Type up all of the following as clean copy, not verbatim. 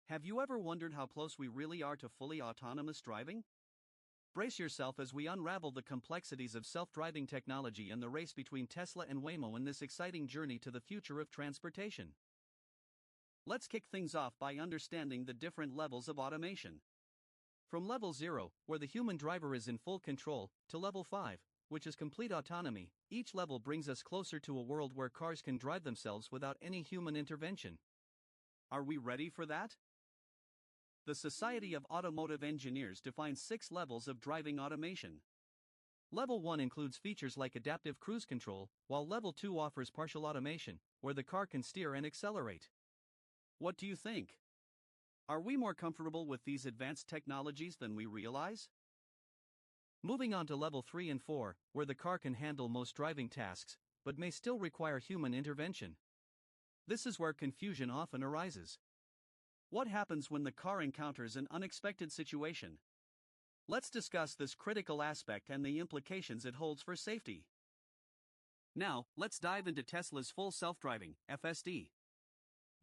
Have you ever wondered how close we really are to fully autonomous driving? Brace yourself as we unravel the complexities of self-driving technology and the race between Tesla and Waymo in this exciting journey to the future of transportation. Let's kick things off by understanding the different levels of automation. From level 0, where the human driver is in full control, to level 5, which is complete autonomy, each level brings us closer to a world where cars can drive themselves without any human intervention. Are we ready for that? The Society of Automotive Engineers defines 6 levels of driving automation. Level 1 includes features like adaptive cruise control, while Level 2 offers partial automation, where the car can steer and accelerate. What do you think? Are we more comfortable with these advanced technologies than we realize? Moving on to Level 3 and 4, where the car can handle most driving tasks, but may still require human intervention. This is where confusion often arises. What happens when the car encounters an unexpected situation? Let's discuss this critical aspect and the implications it holds for safety. Now, let's dive into Tesla's full self-driving (FSD).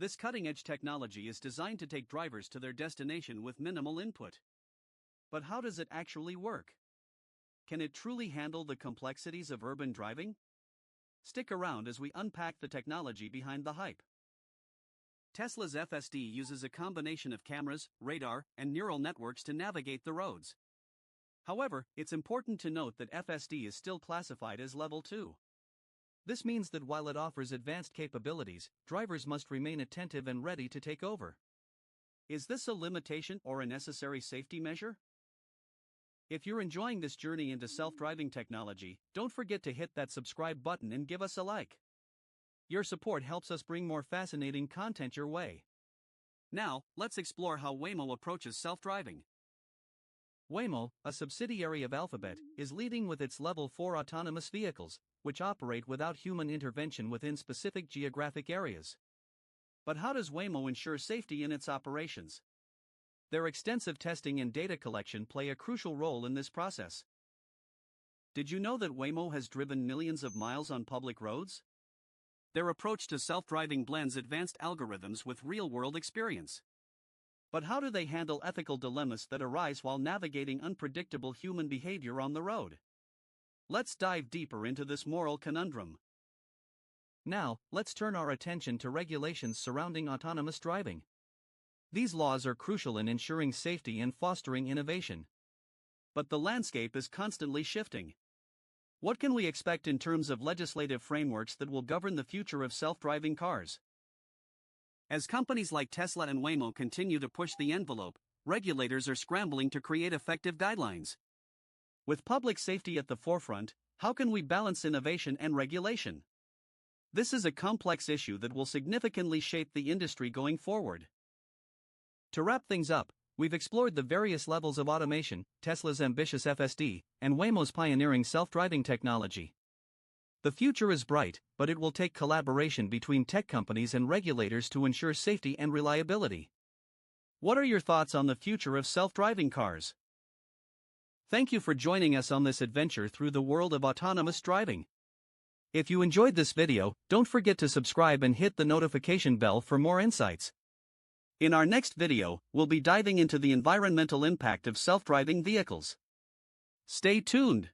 This cutting-edge technology is designed to take drivers to their destination with minimal input. But how does it actually work? Can it truly handle the complexities of urban driving? Stick around as we unpack the technology behind the hype. Tesla's FSD uses a combination of cameras, radar, and neural networks to navigate the roads. However, it's important to note that FSD is still classified as Level 2. This means that while it offers advanced capabilities, drivers must remain attentive and ready to take over. Is this a limitation or a necessary safety measure? If you're enjoying this journey into self-driving technology, don't forget to hit that subscribe button and give us a like. Your support helps us bring more fascinating content your way. Now, let's explore how Waymo approaches self-driving. Waymo, a subsidiary of Alphabet, is leading with its Level 4 autonomous vehicles, which operate without human intervention within specific geographic areas. But how does Waymo ensure safety in its operations? Their extensive testing and data collection play a crucial role in this process. Did you know that Waymo has driven millions of miles on public roads? Their approach to self-driving blends advanced algorithms with real-world experience. But how do they handle ethical dilemmas that arise while navigating unpredictable human behavior on the road? Let's dive deeper into this moral conundrum. Now, let's turn our attention to regulations surrounding autonomous driving. These laws are crucial in ensuring safety and fostering innovation. But the landscape is constantly shifting. What can we expect in terms of legislative frameworks that will govern the future of self-driving cars? As companies like Tesla and Waymo continue to push the envelope, regulators are scrambling to create effective guidelines. With public safety at the forefront, how can we balance innovation and regulation? This is a complex issue that will significantly shape the industry going forward. To wrap things up, we've explored the various levels of automation, Tesla's ambitious FSD, and Waymo's pioneering self-driving technology. The future is bright, but it will take collaboration between tech companies and regulators to ensure safety and reliability. What are your thoughts on the future of self-driving cars? Thank you for joining us on this adventure through the world of autonomous driving. If you enjoyed this video, don't forget to subscribe and hit the notification bell for more insights. In our next video, we'll be diving into the environmental impact of self-driving vehicles. Stay tuned.